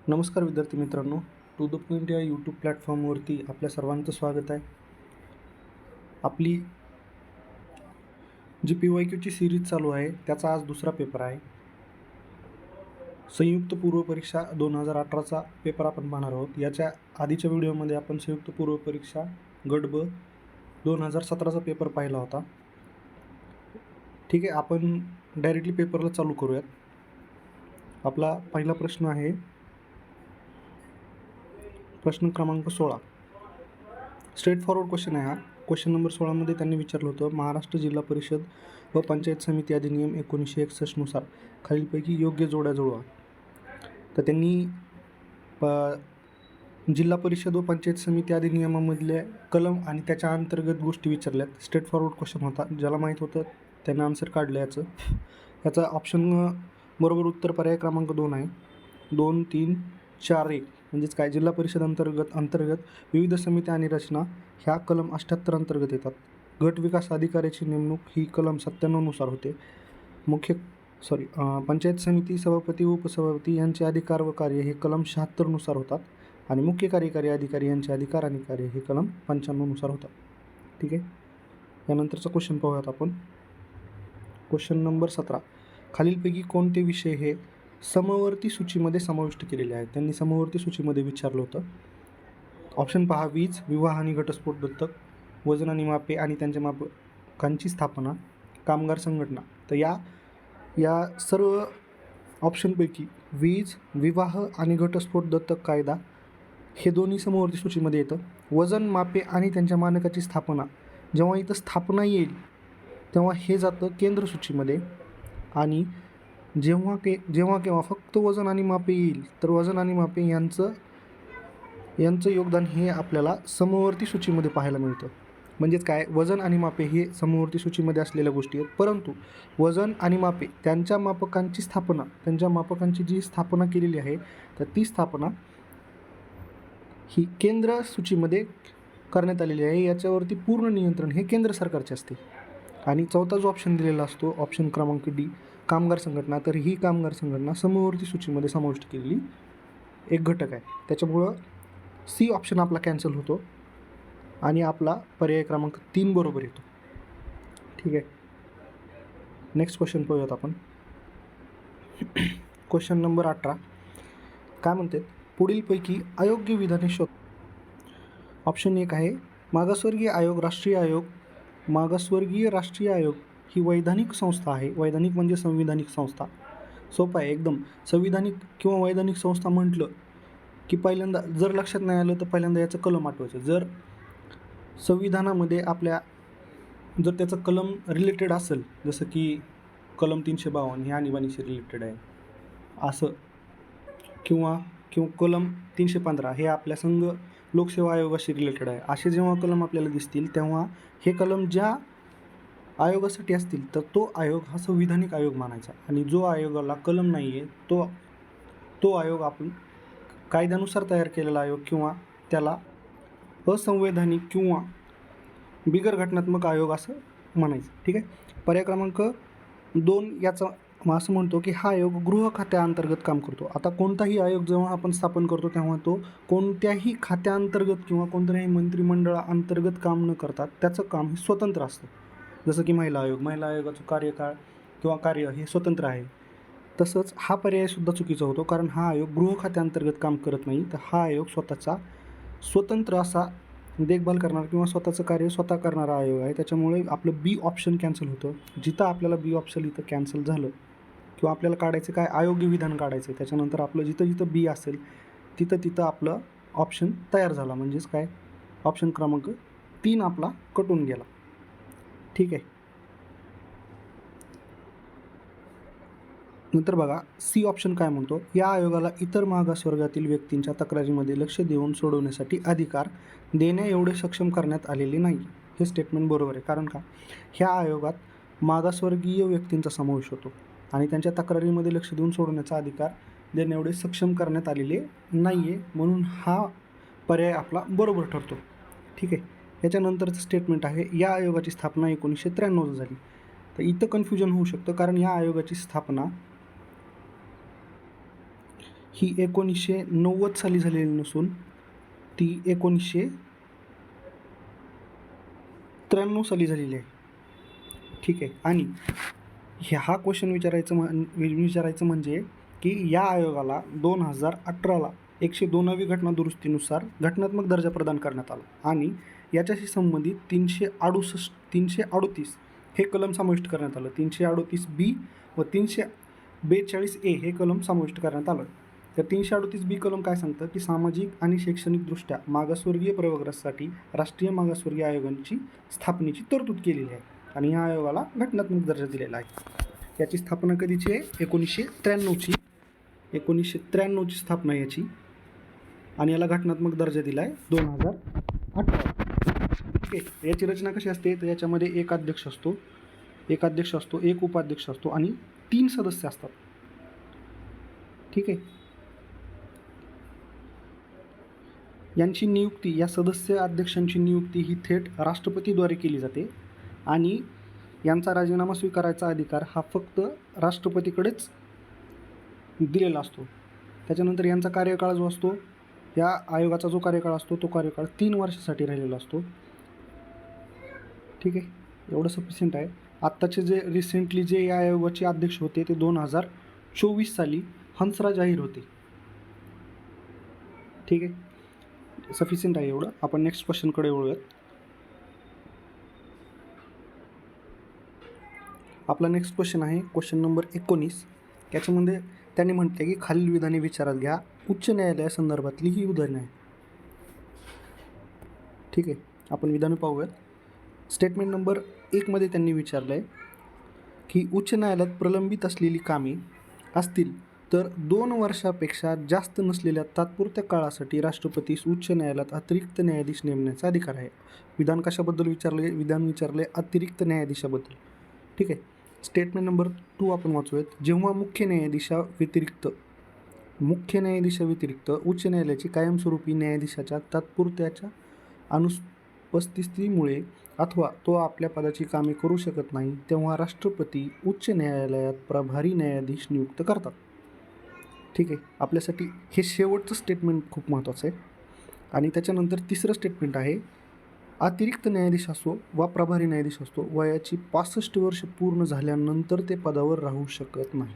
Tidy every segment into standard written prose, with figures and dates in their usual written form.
नमस्कार विद्यार्थी मित्रांनो, टू द पॉईंट या यूट्यूब प्लॅटफॉर्मवरती आपल्या सर्वांचं स्वागत आहे. आपली जी PYQची सिरीज चालू आहे त्याचा आज दुसरा पेपर आहे. संयुक्त पूर्व परीक्षा 2018चा पेपर आपण पाहणार आहोत. याच्या आधीच्या व्हिडिओमध्ये आपण संयुक्त पूर्व परीक्षा गट ब 2017चा पेपर पाहिला होता. ठीक आहे, आपण डायरेक्टली पेपरला चालू करूयात. आपला पहिला प्रश्न आहे प्रश्न क्रमांक 16. स्ट्रेट फॉरवर्ड क्वेश्चन आहे हा. क्वेश्चन नंबर 16मध्ये त्यांनी विचारलं होतं, महाराष्ट्र जिल्हा परिषद व पंचायत समिती अधिनियम 1961 नुसार खालीलपैकी योग्य जोड्या जुळवा. तर त्यांनी जिल्हा परिषद व पंचायत समिती अधिनियमामधल्या कलम आणि त्याच्या अंतर्गत गोष्टी विचारल्यात. स्ट्रेट फॉरवर्ड क्वेश्चन होता. ज्याला माहीत होतं त्यानं आन्सर काढलं. याचा ऑप्शन बरोबर उत्तर पर्याय क्रमांक 2 आहे. 2, 3, 4, 1 म्हणजेच काय, जिल्हा परिषद अंतर्गत विविध समित्या आणि रचना ह्या कलम 78 अंतर्गत येतात. गट विकास अधिकाऱ्याची नेमणूक ही कलम 97 नुसार होते. पंचायत समिती सभापती व उपसभापती यांचे अधिकार व कार्य हे कलम 76 नुसार होतात आणि मुख्य कार्यकारी अधिकारी यांचे अधिकार आणि कार्य हे कलम 95 नुसार होतात. ठीक आहे, यानंतरचा क्वेश्चन पाहूयात आपण. Question number 17. खालीलपैकी कोणते विषय हे समवर्ती सूचीमध्ये समाविष्ट केलेले आहेत? त्यांनी समवर्ती सूचीमध्ये विचारलं होतं. ऑप्शन पहा. वीज, विवाह आणि घटस्फोट, दत्तक, वजन आणि मापे आणि त्यांच्या मापकांची स्थापना, कामगार संघटना. तर या सर्व ऑप्शनपैकी वीज, विवाह आणि घटस्फोट, दत्तक, कायदा हे दोन्ही समवर्ती सूचीमध्ये येतं. वजन, मापे आणि त्यांच्या मानकाची स्थापना, जेव्हा इथं स्थापना येईल तेव्हा हे जातं केंद्र सूचीमध्ये. आणि जेव्हा केव्हा फक्त वजन आणि मापे येईल तर वजन आणि मापे यांचं योगदान हे आपल्याला समवर्ती सूचीमध्ये पाहायला मिळतं. म्हणजेच काय, वजन आणि मापे हे समवर्ती सूचीमध्ये असलेल्या गोष्टी आहेत, परंतु वजन आणि मापे त्यांच्या मापकांची जी स्थापना केलेली आहे तर ती स्थापना ही केंद्र सूचीमध्ये करण्यात आलेली आहे. याच्यावरती पूर्ण नियंत्रण हे केंद्र सरकारचे असते. आणि चौथा जो ऑप्शन दिलेला असतो, ऑप्शन क्रमांक डी, कामगार संघटना, तर ही कामगार संघटना समवर्ती सूचीमध्ये समाविष्ट केलेली एक घटक आहे. त्याच्यामुळं सी ऑप्शन आपला कॅन्सल होतो आणि आपला पर्याय क्रमांक 3 बरोबर येतो. ठीक आहे, नेक्स्ट क्वेश्चन पाहूयात आपण. Question number 18. काय म्हणतात, पुढीलपैकी अयोग्य विधाने शोध. ऑप्शन 1 आहे मागासवर्गीय राष्ट्रीय आयोग ही वैधानिक संस्था आहे. वैधानिक म्हणजे संविधानिक संस्था. सोपं आहे एकदम. संविधानिक किंवा वैधानिक संस्था म्हटलं की पहिल्यांदा जर लक्षात नाही आलं तर पहिल्यांदा याचं कलम आठवायचं. जर संविधानामध्ये जर त्याचं कलम रिलेटेड असेल, जसं की कलम 352 हे आणीबाणीशी रिलेटेड आहे असं, किंवा कलम 315 हे आपल्या संघ लोकसेवा आयोगाशी रिलेटेड आहे, असे जेव्हा कलम आपल्याला दिसतील तेव्हा हे कलम ज्या आयोगासाठी असतील तर तो आयोग हा संविधानिक आयोग मानायचा. आणि जो आयोगाला कलम नाही आहे तो आयोग आपण कायद्यानुसार तयार केलेला आयोग किंवा त्याला असंवैधानिक किंवा बिगर घटनात्मक आयोग असं म्हणायचं. ठीक आहे, पर्याय क्रमांक 2 याचा असं म्हणतो की हा आयोग गृह खात्याअंतर्गत काम करतो. आता कोणताही आयोग जेव्हा आपण स्थापन करतो तेव्हा तो कोणत्याही खात्याअंतर्गत किंवा कोणत्याही मंत्रिमंडळाअंतर्गत काम न करता त्याचं काम हे स्वतंत्र असतं. जसं की महिला आयोगाचं कार्यकाळ किंवा कार्य हे स्वतंत्र आहे. तसंच हा पर्यायसुद्धा चुकीचा होतो, कारण हा आयोग गृह खात्याअंतर्गत काम करत नाही, तर हा आयोग स्वतःचा स्वतंत्र असा देखभाल करणारा किंवा स्वतःचं कार्य स्वतः करणारा आयोग आहे. त्याच्यामुळे आपलं बी ऑप्शन कॅन्सल होतं. जिथं आपल्याला बी ऑप्शन इथं कॅन्सल झालं किंवा आपल्याला काढायचं काय, अयोग्य विधान काढायचं, त्याच्यानंतर आपलं जिथं बी असेल तिथं आपलं ऑप्शन तयार झाला. म्हणजेच काय, ऑप्शन क्रमांक 3 आपला कटून गेला. ठीक आहे, नंतर बघा सी ऑप्शन काय म्हणतो, या आयोगाला इतर मागासवर्गातील व्यक्तींच्या तक्रारीमध्ये लक्ष देऊन सोडवण्यासाठी अधिकार देण्या एवढे सक्षम करण्यात आलेले नाही. हे स्टेटमेंट बरोबर आहे. कारण का, ह्या आयोगात मागासवर्गीय व्यक्तींचा समावेश होतो आणि त्यांच्या तक्रारीमध्ये लक्ष देऊन सोडवण्याचा अधिकार देण्या एवढे सक्षम करण्यात आलेले नाही आहे, म्हणून हा पर्याय आपला बरोबर ठरतो. ठीक आहे, याच्यानंतरचं स्टेटमेंट आहे, या आयोगाची स्थापना 1993 झाली. तर इथं कन्फ्युजन होऊ शकतं, कारण या आयोगाची स्थापना ही 1990 साली झालेली नसून ती 1993 साली झालेली आहे. ठीक आहे. आणि हा क्वेश्चन विचारायचं म्हणजे की या आयोगाला 2018ला 102वी घटना दुरुस्तीनुसार घटनात्मक दर्जा प्रदान करण्यात आला आणि याच्याशी संबंधित 338 हे कलम समाविष्ट करण्यात आलं. 338B व 342A हे कलम समाविष्ट करण्यात आलं. तर 338B कलम काय सांगतं की सामाजिक आणि शैक्षणिकदृष्ट्या मागासवर्गीय प्रवर्गासाठी राष्ट्रीय मागासवर्गीय आयोगांची स्थापनेची तरतूद केलेली आहे आणि या आयोगाला घटनात्मक दर्जा दिलेला आहे. याची स्थापना कधीची आहे? 1993ची स्थापना याची आणि याला घटनात्मक दर्जा दिला आहे 2018. ठीक आहे. याची रचना कशी असते? तर याच्यामध्ये एक अध्यक्ष असतो, एक उपाध्यक्ष असतो आणि 3 सदस्य असतात. ठीक आहे. यांची नियुक्ती, या सदस्य अध्यक्षांची नियुक्ती ही थेट राष्ट्रपतीद्वारे केली जाते आणि यांचा राजीनामा स्वीकारायचा अधिकार हा फक्त राष्ट्रपतीकडेच दिलेला असतो. त्याच्यानंतर यांचा कार्यकाळ जो असतो, या आयोगाचा जो कार्यकाळ असतो तो कार्यकाळ 3 वर्षासाठी राहिलेला असतो. ठीक आहे. एवढं सफिशियंट आहे. आत्ताचे जे रिसेंटली जे या आयोगाचे अध्यक्ष होते ते 2024 साली हंसराज अहिर होते. ठीक आहे. सफिशियंट आहे एवढं. आपण नेक्स्ट क्वेश्चनकडे वळूयात. आपला नेक्स्ट क्वेश्चन आहे क्वेश्चन नंबर 19. याच्यामध्ये त्यांनी म्हटले की खालील विधाने विचारात घ्या. उच्च न्यायालयासंदर्भातली ही उदाहरणे आहे. ठीक आहे. आपण विधानं पाहूयात. स्टेटमेंट नंबर 1 मध्ये त्यांनी विचारलं आहे की उच्च न्यायालयात प्रलंबित असलेली कामे असतील तर 2 वर्षापेक्षा जास्त नसलेल्या तात्पुरत्या काळासाठी राष्ट्रपतीस उच्च न्यायालयात अतिरिक्त न्यायाधीश नेमण्याचा अधिकार आहे. विधान कशाबद्दल विचारले? विधान विचारले अतिरिक्त न्यायाधीशाबद्दल. ठीक आहे. स्टेटमेंट नंबर 2 आपण वाचूयात. जेव्हा मुख्य न्यायाधीशाव्यतिरिक्त उच्च न्यायालयाची कायमस्वरूपी न्यायाधीशाच्या तात्पुरत्याच्या अनुपस्थितीमुळे अथवा तो आपल्या पदाची कामे करू शकत नाही तेव्हा राष्ट्रपती उच्च न्यायालयात प्रभारी न्यायाधीश नियुक्त करतात. ठीक आहे. आपल्यासाठी हे शेवटचं स्टेटमेंट खूप महत्त्वाचं आहे. आणि त्याच्यानंतर तिसरं स्टेटमेंट आहे अतिरिक्त न्यायाधीश असो वा प्रभारी न्यायाधीश असतो वयाची 65 वर्ष पूर्ण झाल्यानंतर ते पदावर राहू शकत नाहीत.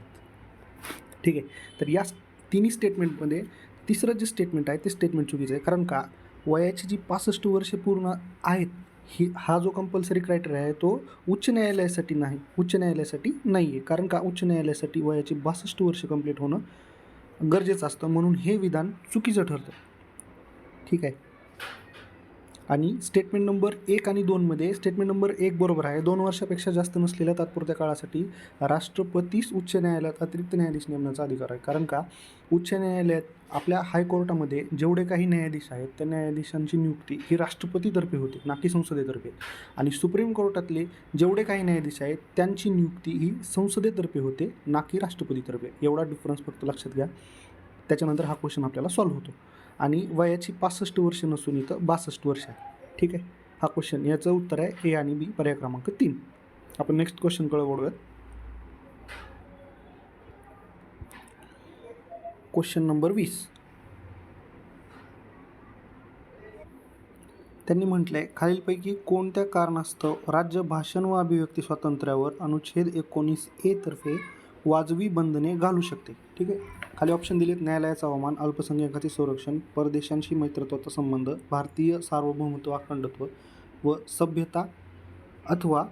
ठीक आहे. तर या तिन्ही स्टेटमेंटमध्ये तिसरं जे स्टेटमेंट आहे ते स्टेटमेंट चुकीचं आहे. कारण का? वयाची जी 65 वर्षे पूर्ण आहेत हा जो कंपल्सरी क्रायटेरिया आहे तो उच्च न्यायालयासाठी नाही आहे. कारण का? उच्च न्यायालयासाठी वयाची 62 वर्ष कंप्लीट होणं गरजेचं असतं. म्हणून हे विधान चुकीचं ठरतं. ठीक आहे. आणि स्टेटमेंट नंबर 1 आणि 2 मध्ये स्टेटमेंट नंबर 1 बरोबर आहे. 2 वर्षापेक्षा जास्त नसलेल्या तात्पुरत्या काळासाठी राष्ट्रपतीस उच्च न्यायालयात अतिरिक्त न्यायाधीश नेमण्याचा अधिकार आहे. कारण का? उच्च न्यायालयात आपल्या हायकोर्टामध्ये जेवढे काही न्यायाधीश आहेत त्या न्यायाधीशांची नियुक्ती ही राष्ट्रपतीतर्फे होते ना की संसदेतर्फे. आणि सुप्रीम कोर्टातले जेवढे काही न्यायाधीश आहेत त्यांची नियुक्ती ही संसदेतर्फे होते ना की राष्ट्रपतीतर्फे. एवढा डिफरन्स फक्त लक्षात घ्या. त्याच्यानंतर हा क्वेश्चन आपल्याला सॉल्व्ह होतो. आणि वयाची 65 वर्ष नसून इथं 62 वर्ष आहे. ठीक आहे. हा क्वेश्चन, याचं उत्तर आहे ए आणि बी, पर्याय क्रमांक 3. आपण नेक्स्ट क्वेश्चनकडे वळूयात. Question number 20. त्यांनी म्हटलंय खालीलपैकी कोणत्या कारणास्तव राज्य भाषण व अभिव्यक्ती स्वातंत्र्यावर अनुच्छेद 19A तर्फे वाजवी बंधने घालू शकते. ठीक आहे. खाली ऑप्शन दिलेत. न्यायालयाचा अवमान, अल्पसंख्याकांचे संरक्षण, परदेशांशी मैत्रत्वाचा संबंध, भारतीय सार्वभौमत्व अखंडत्व व सभ्यता अथवा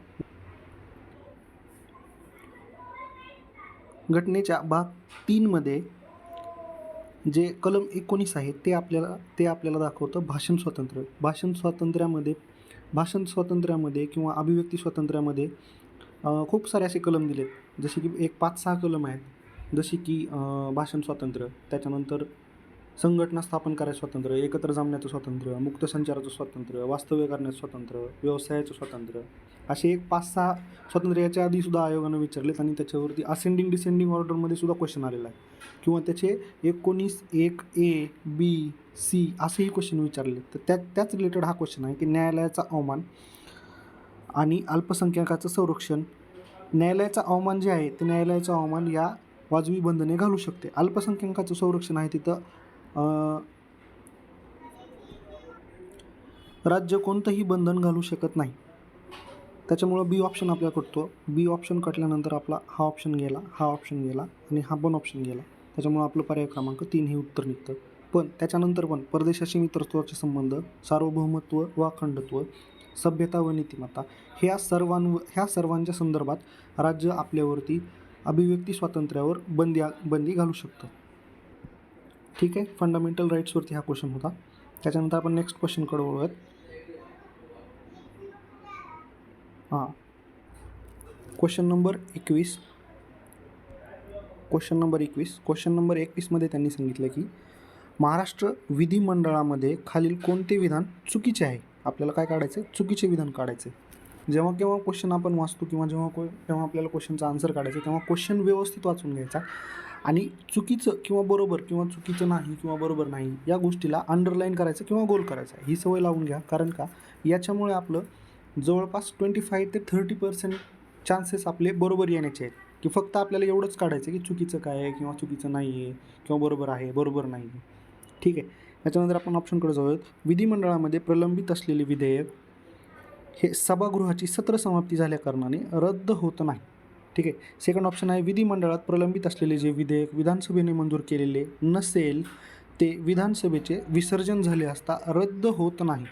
घटनेच्या भाग 3 मध्ये जे कलम 19 आहे ते आपल्याला दाखवतं भाषण स्वातंत्र्यामध्ये किंवा अभिव्यक्ती स्वातंत्र्यामध्ये खूप सारे असे कलम दिलेत. जसे की एक 5-6 कलम आहेत. जसे की भाषण स्वातंत्र्य, त्याच्यानंतर संघटना स्थापन करायचं स्वातंत्र्य, एकत्र जमण्याचं स्वातंत्र्य, मुक्त संचाराचं स्वातंत्र्य, वास्तव्य करण्याचं स्वातंत्र्य, व्यवसायाचं स्वातंत्र्य, असे एक 5-6 स्वातंत्र्य याच्या आधीसुद्धा आयोगानं विचारलेत आणि त्याच्यावरती असेंडिंग डिसेंडिंग ऑर्डरमध्ये सुद्धा क्वेश्चन आलेला आहे. किंवा त्याचे 19(1)(a)(b)(c) असेही क्वेश्चन विचारले. तर त्याच रिलेटेड हा क्वेश्चन आहे की न्यायालयाचा अवमान आणि अल्पसंख्याकाचं संरक्षण. न्यायालयाचा अवमान जे आहे ते न्यायालयाचं अवमान या वाजवी बंधने घालू शकते. अल्पसंख्याकांचं संरक्षण आहे तिथं राज्य कोणतंही बंधन घालू शकत नाही. त्याच्यामुळं बी ऑप्शन आपल्याला कटतो. बी ऑप्शन कटल्यानंतर आपला हा ऑप्शन गेला, हा ऑप्शन गेला आणि हा पण ऑप्शन गेला. त्याच्यामुळं आपलं पर्याय क्रमांक 3 हे उत्तर निघतं. पण त्याच्यानंतर पण परदेशाशी मित्रत्वाचे संबंध, सार्वभौमत्व व अखंडत्व, सभ्यता व नीतिमत्ता ह्या सर्वांच्या संदर्भात राज्य आपल्यावरती अभिव्यक्ती स्वातंत्र्यावर बंदी घालू शकतं. ठीक आहे, फंडामेंटल राईट्सवरती हा क्वेश्चन होता. त्याच्यानंतर आपण नेक्स्ट क्वेश्चनकडे वळूयात. Question number 21. क्वेश्चन नंबर 21मध्ये त्यांनी सांगितलं की महाराष्ट्र विधिमंडळामध्ये खालील कोणते विधान चुकीचे आहे. आपल्याला काय काढायचं आहे, चुकीचे विधान काढायचे. जेव्हा केव्हा क्वेश्चन आपण वाचतो किंवा जेव्हा आपल्याला क्वेश्चनचा आन्सर काढायचा तेव्हा क्वेश्चन व्यवस्थित वाचून घ्यायचा आणि चुकीचं किंवा बरोबर किंवा चुकीचं नाही किंवा बरोबर नाही या गोष्टीला अंडरलाईन करायचं किंवा गोल करायचं. ही सवय लावून घ्या, कारण का याच्यामुळे आपलं जवळपास 25 ते 30% चान्सेस आपले बरोबर येण्याचे आहेत. की फक्त आपल्याला एवढंच काढायचं की चुकीचं काय आहे किंवा चुकीचं नाही आहे किंवा बरोबर आहे बरोबर नाही. ठीक आहे, त्याच्यानंतर आपण ऑप्शनकडे जाऊयात. विधिमंडळामध्ये प्रलंबित असलेले विधेयक हे सभागृहाची सत्र समाप्ती झाल्या कारणाने रद्द होत नाही. ठीक आहे, सेकंड ऑप्शन आहे विधिमंडळात प्रलंबित असलेले जे विधेयक विधानसभेने मंजूर केलेले नसेल ते विधानसभेचे विसर्जन झाले असता रद्द होत नाही.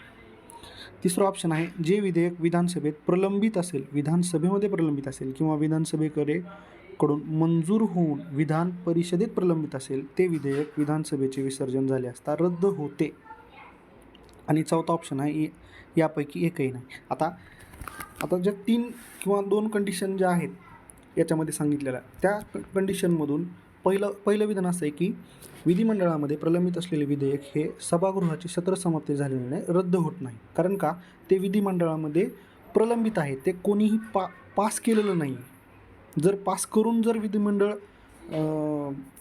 तिसरं ऑप्शन आहे जे विधेयक विधानसभेत प्रलंबित असेल, विधानसभेमध्ये प्रलंबित असेल किंवा विधानसभेकडून मंजूर होऊन विधान परिषदेत प्रलंबित असेल ते विधेयक विधानसभेचे विसर्जन झाले असता रद्द होते. आणि चौथा ऑप्शन आहे यापैकी एकही नाही. आता ज्या 3 किंवा 2 कंडिशन ज्या आहेत याच्यामध्ये सांगितलेल्या त्या कंडिशनमधून पहिलं विधान असं आहे की विधिमंडळामध्ये प्रलंबित असलेले विधेयक हे सभागृहाची सत्र समाप्ती झाल्याने रद्द होत नाही. कारण का ते विधिमंडळामध्ये प्रलंबित आहे, ते कोणीही पास केलेलं नाही. जर पास करून जर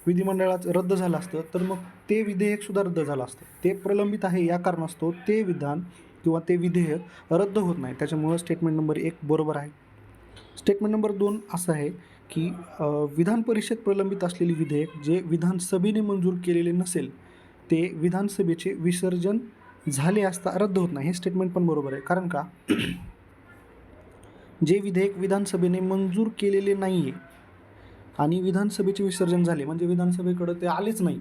विधिमंडळात रद्द झालं असतं तर मग ते विधेयकसुद्धा रद्द झालं असतं. ते प्रलंबित आहे या कारणास्तव ते विधान किंवा ते विधेयक रद्द होत नाही. त्याच्यामुळं स्टेटमेंट नंबर 1 बरोबर आहे. स्टेटमेंट नंबर 2 असं आहे की विधान परिषद प्रलंबित असलेले विधेयक जे विधानसभेने मंजूर केलेले नसेल ते विधानसभेचे विसर्जन झाले असता रद्द होत नाही. हे स्टेटमेंट पण बरोबर आहे. कारण का जे विधेयक विधानसभेने मंजूर केलेले नाही आहे आणि विधानसभेचे विसर्जन झाले म्हणजे विधानसभेकडं ते आलेच नाही.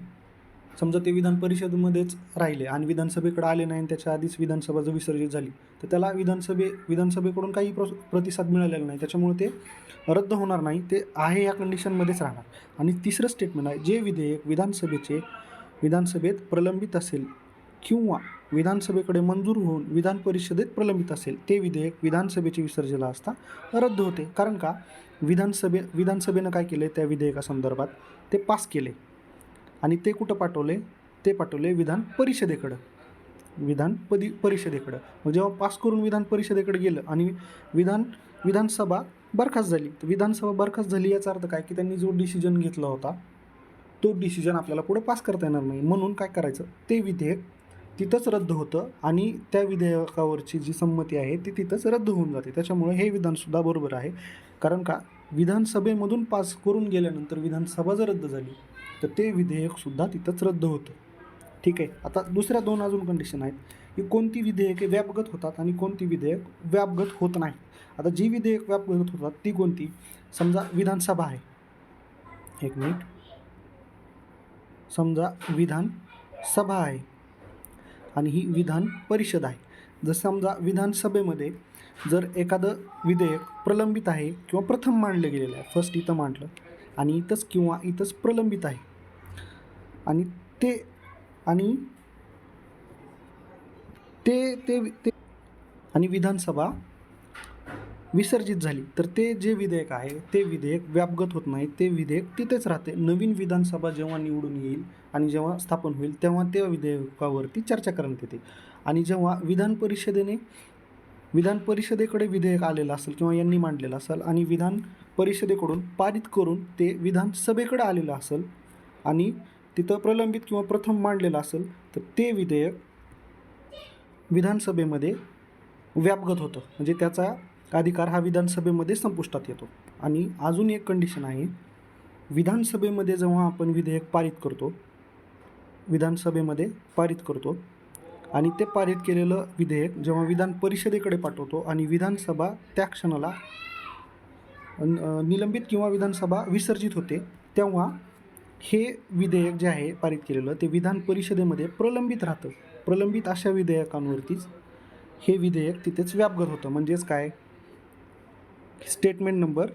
समजा ते विधान परिषदेमध्येच राहिले आणि विधानसभेकडे आले नाही आणि त्याच्या आधीच विधानसभा जर विसर्जित झाली तर त्याला विधानसभेकडून काही प्रतिसाद मिळालेला नाही, त्याच्यामुळे ते रद्द होणार नाही, ते आहे या कंडिशनमध्येच राहणार. आणि तिसरं स्टेटमेंट आहे जे विधेयक विधानसभेत प्रलंबित असेल किंवा विधानसभेकडे मंजूर होऊन विधान परिषदेत प्रलंबित असेल ते विधेयक विधानसभेचे विसर्जन असता रद्द होते. कारण का विधानसभेनं काय केले त्या विधेयकासंदर्भात ते पास केले आणि ते कुठं पाठवले, ते पाठवले विधान परिषदेकडं. मग जेव्हा पास करून विधान परिषदेकडे गेलं आणि विधानसभा बरखास्त झाली, तर विधानसभा बरखास्त झाली याचा अर्थ काय की त्यांनी जो डिसिजन घेतला होता तो डिसिजन आपल्याला पुढे पास करता येणार नाही. म्हणून काय करायचं, ते विधेयक तिथंच रद्द होतं आणि त्या विधेयकावरची जी संमती आहे ती तिथंच रद्द होऊन जाते. त्याच्यामुळे हे विधानसुद्धा बरोबर आहे. कारण का विधानसभेमधून पास करून गेल्यानंतर विधानसभा जर रद्द झाली तर ते विधेयकसुद्धा तिथंच रद्द होतं. ठीक आहे, आता दुसऱ्या 2 अजून कंडिशन आहेत की कोणती विधेयके व्यापगत होतात आणि कोणती विधेयक व्यापगत होत नाही. आता जी विधेयक व्यापगत होतात ती कोणती, समजा विधानसभा आहे, एक मिनिट, समजा विधानसभा आहे आणि ही विधान परिषद आहे. जर समजा विधानसभेमध्ये जर एखादं विधेयक प्रलंबित आहे किंवा प्रथम मांडलं गेलेलं आहे, फर्स्ट इथं मांडलं आणि इथंच प्रलंबित आहे आणि विधानसभा विसर्जित झाली तर ते जे विधेयक आहे ते विधेयक व्यापगत होत नाही, ते विधेयक तिथेच राहते. नवीन विधानसभा जेव्हा निवडून येईल आणि जेव्हा स्थापन होईल तेव्हा त्या विधेयकावरती चर्चा करण्यात येते. आणि जेव्हा विधान परिषदेकडे विधेयक आलेलं असेल किंवा यांनी मांडलेलं असेल आणि विधान परिषदेकडून पारित करून ते विधानसभेकडे आलेलं असेल आणि तिथं प्रलंबित किंवा प्रथम मांडलेलं असेल तर ते विधेयक विधानसभेमध्ये व्यापगत होतं, म्हणजे त्याचा अधिकार हा विधानसभेमध्ये संपुष्टात येतो. आणि अजून एक कंडिशन आहे विधानसभेमध्ये जेव्हा आपण विधेयक विधानसभेमध्ये पारित करतो आणि ते पारित केलेलं विधेयक जेव्हा विधान परिषदेकडे पाठवतो आणि विधानसभा त्या क्षणाला निलंबित किंवा विधानसभा विसर्जित होते, तेव्हा हे विधेयक जे आहे पारित केलेलं ते विधान परिषदेमध्ये प्रलंबित राहतं. प्रलंबित अशा विधेयकांवरतीच हे विधेयक तिथेच व्यापगत होतं. म्हणजेच काय, स्टेटमेंट नंबर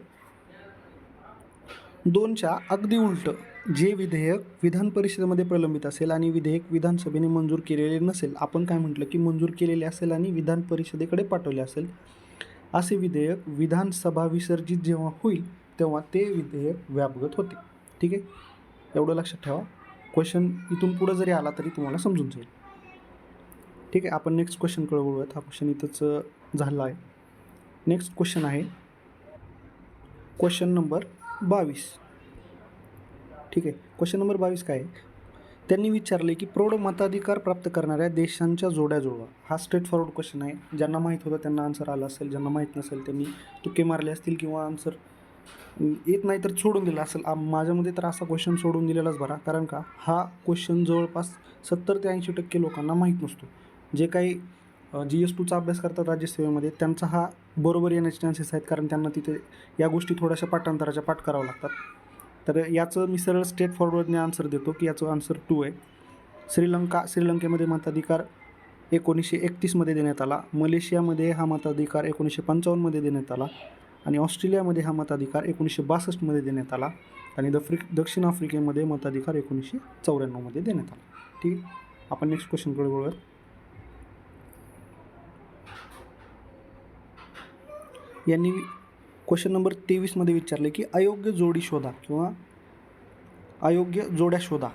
2च्या अगदी उलटं, जे विधेयक विधान परिषदेमध्ये प्रलंबित असेल आणि विधेयक विधानसभेने मंजूर केलेले नसेल, आपण काय म्हटलं की मंजूर केलेले असेल आणि विधान परिषदेकडे पाठवले असेल, असे विधेयक विधानसभा विसर्जित जेव्हा होईल तेव्हा ते विधेयक व्यापगत होते. ठीक आहे, एवढं लक्षात ठेवा. क्वेश्चन इथून पुढं जरी आला तरी तुम्हाला समजून जाईल. ठीक आहे, आपण नेक्स्ट क्वेश्चनकडे वळूयात. हा क्वेश्चन इथंच झाला आहे. नेक्स्ट क्वेश्चन आहे क्वेश्चन नंबर 22. ठीक आहे, क्वेश्चन नंबर 22 काय आहे, त्यांनी विचारले की प्रौढ मताधिकार प्राप्त करणाऱ्या देशांच्या जोड्या जुळवा. हा स्ट्रेट फॉरवर्ड क्वेश्चन आहे. ज्यांना माहीत होतं त्यांना आन्सर आला असेल, ज्यांना माहीत नसेल त्यांनी तुक्के मारले असतील किंवा आन्सर येत नाही तर सोडून दिला असेल. माझ्यामध्ये तर असा क्वेश्चन सोडून दिलेलाच बरा, कारण का हा क्वेश्चन जवळपास 70 ते 80% लोकांना माहीत नसतो. जे काही GS2चा अभ्यास करतात राज्यसेवेमध्ये त्यांचा हा बरोबर येण्याचे चान्सेस आहेत, कारण त्यांना तिथे या गोष्टी थोड्याशा पाठांतराच्या पाठ करावं लागतात. तर याचं मी सरळ स्ट्रेट फॉरवर्डने आन्सर देतो की याचं आन्सर 2 आहे. श्रीलंकेमध्ये मताधिकार 1931 देण्यात आला. मलेशियामध्ये हा मताधिकार 1955 देण्यात आला आणि ऑस्ट्रेलियामध्ये हा मताधिकार 1962 देण्यात आला आणि दक्षिण आफ्रिकेमध्ये मताधिकार 1994 देण्यात आला. ठीक आहे, आपण नेक्स्ट क्वेश्चनकडे वळूयात. यांनी क्वेश्चन नंबर 23 विचारले की अयोग्य जोडी शोधा किंवा अयोग्य जोड्या शोधा.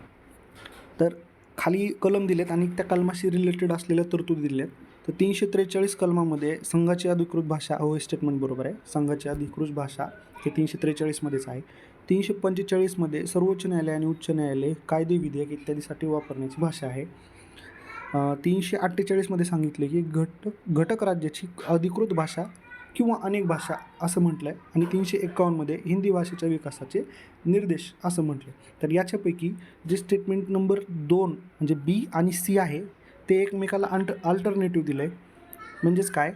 तर खाली कलम दिलेत आणि त्या कलमाशी रिलेटेड असलेल्या तरतुदी दिलेत. तर 343 कलमामध्ये संघाची अधिकृत भाषा, हे स्टेटमेंट बरोबर आहे, संघाची अधिकृत भाषा हे 343मध्येच आहे. 345 सर्वोच्च न्यायालय आणि उच्च न्यायालय कायदे विधेयक इत्यादीसाठी वापरण्याची भाषा आहे. 348 सांगितले की घटक राज्याची अधिकृत भाषा किंवा अनेक भाषा असं म्हटलं आहे आणि 351 हिंदी भाषेच्या विकासाचे निर्देश असं म्हटलं आहे. तर याच्यापैकी जे स्टेटमेंट नंबर 2 म्हणजे B आणि C आहे ते एकमेकाला अल्टरनेटिव्ह दिलं आहे. म्हणजेच काय,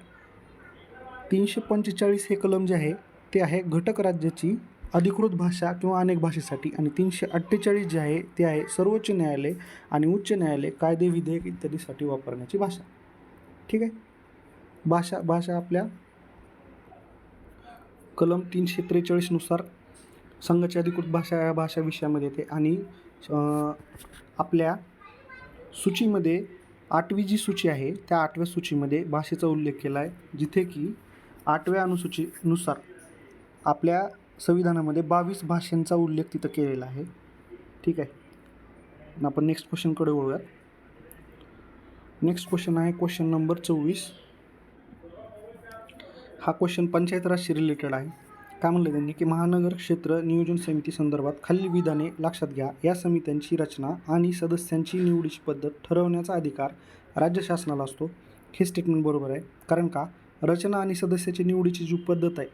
345 हे कलम जे आहे ते आहे घटक राज्याची अधिकृत भाषा किंवा अनेक भाषेसाठी आणि 348 जे आहे ते आहे सर्वोच्च न्यायालय आणि उच्च न्यायालय कायदे विधेयक इत्यादीसाठी वापरण्याची भाषा. ठीक आहे, भाषा आपल्या कलम 343 संघाची अधिकृत भाषा या भाषा विषयामध्ये येते आणि आपल्या सूचीमध्ये 8वी जी सूची आहे त्या 8व्या सूचीमध्ये भाषेचा उल्लेख केला आहे, जिथे की 8व्या अनुसूचीनुसार आपल्या संविधानामध्ये 22 भाषांचा उल्लेख तिथं केलेला आहे. ठीक आहे, आपण नेक्स्ट क्वेश्चनकडे वळूयात. नेक्स्ट क्वेश्चन आहे क्वेश्चन नंबर 24. हा क्वेश्चन पंचायत राजशी रिलेटेड आहे. काय म्हणलं त्यांनी की महानगर क्षेत्र नियोजन समिती संदर्भात खालील विधाने लक्षात घ्या. या समित्यांची रचना आणि सदस्यांची निवडीची पद्धत ठरवण्याचा अधिकार राज्य शासनाला असतो. हे स्टेटमेंट बरोबर आहे, कारण का रचना आणि सदस्याची निवडीची जी पद्धत आहे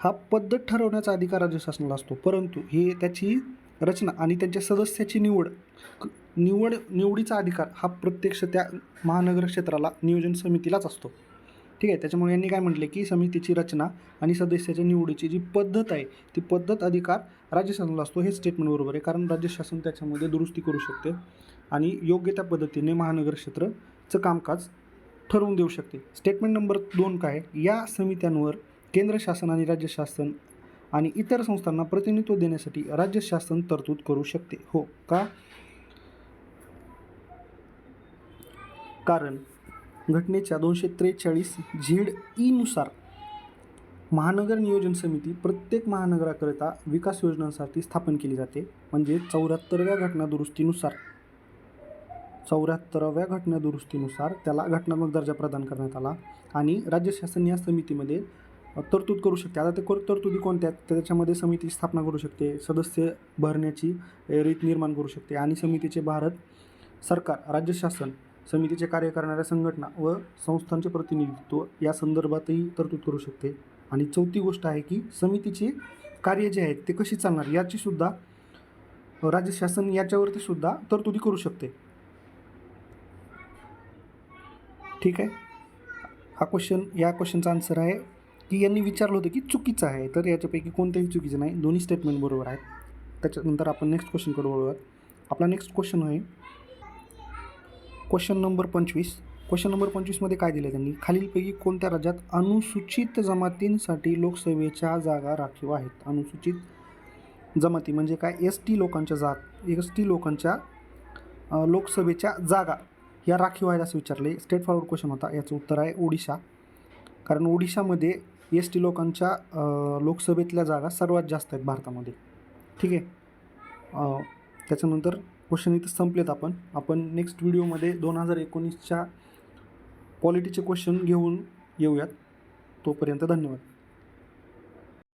हा पद्धत ठरवण्याचा अधिकार राज्य शासनाला असतो, परंतु हे त्याची रचना आणि त्यांच्या सदस्याची निवडीचा अधिकार हा प्रत्यक्ष त्या महानगर क्षेत्राला नियोजन समितीलाच असतो. ठीक आहे, त्याच्यामुळे यांनी काय म्हटले की समितीची रचना आणि सदस्याच्या निवडीची जी पद्धत आहे ती पद्धत अधिकार राज्य शासनाला असतो. हे स्टेटमेंट बरोबर आहे, कारण राज्य शासन त्याच्यामध्ये दुरुस्ती करू शकते आणि योग्य त्या पद्धतीने महानगर क्षेत्राचं कामकाज ठरवून देऊ शकते. स्टेटमेंट नंबर 2 काय, या समित्यांवर केंद्र शासन आणि राज्य शासन आणि इतर संस्थांना प्रतिनिधित्व देण्यासाठी राज्य शासन तरतूद करू शकते. हो का, कारण घटनेच्या 243 नुसार महानगर नियोजन समिती प्रत्येक महानगराकरिता विकास योजनांसाठी स्थापन केली जाते. म्हणजे 74व्या घटनादुरुस्तीनुसार त्याला घटनात्मक दर्जा प्रदान करण्यात आला आणि राज्य शासन या समितीमध्ये तरतूद करू शकते. आता ते तरतुदी कोणत्या, त्याच्यामध्ये समिती स्थापना करू शकते, सदस्य भरण्याची रीत निर्माण करू शकते आणि समितीचे भारत सरकार, राज्य शासन, समितीचे कार्य करणाऱ्या संघटना व संस्थांचे प्रतिनिधित्व या संदर्भातही तरतूद करू शकते. आणि 4थी गोष्ट आहे की समितीची कार्य जे आहेत ते कशी चालणार याची सुद्धा राज्य शासन याच्यावरती सुद्धा तरतुदी करू शकते. ठीक आहे. या क्वेश्चनचा आन्सर आहे की यांनी विचारलं होतं की चुकीचं आहे, तर याच्यापैकी कोणत्याही चुकीचं नाही, दोन्ही स्टेटमेंट बरोबर आहेत. त्याच्यानंतर आपण नेक्स्ट क्वेश्चनकडे वळूयात. आपला नेक्स्ट क्वेश्चन आहे क्वेश्चन नंबर 25. क्वेश्चन नंबर 25मध्ये काय दिलं त्यांनी, खालीलपैकी कोणत्या राज्यात अनुसूचित जमातींसाठी लोकसभेच्या जागा राखीव आहेत. अनुसूचित जमाती म्हणजे काय, एस टी लोकांच्या लोकसभेच्या जागा या राखीव आहेत असं विचारले. स्ट्रेट फॉरवर्ड क्वेश्चन होता. याचं उत्तर आहे ओडिशा. कारण ओडिशामध्ये एस टी लोकांच्या लोकसभेतल्या जागा सर्वात जास्त आहेत भारतामध्ये. ठीक आहे. त्याच्यानंतर क्वेश्चन इथं संपलेत. आपण नेक्स्ट व्हिडिओमध्ये 2019च्या पॉलिटीचे क्वेश्चन घेऊन येऊयात. तोपर्यंत धन्यवाद.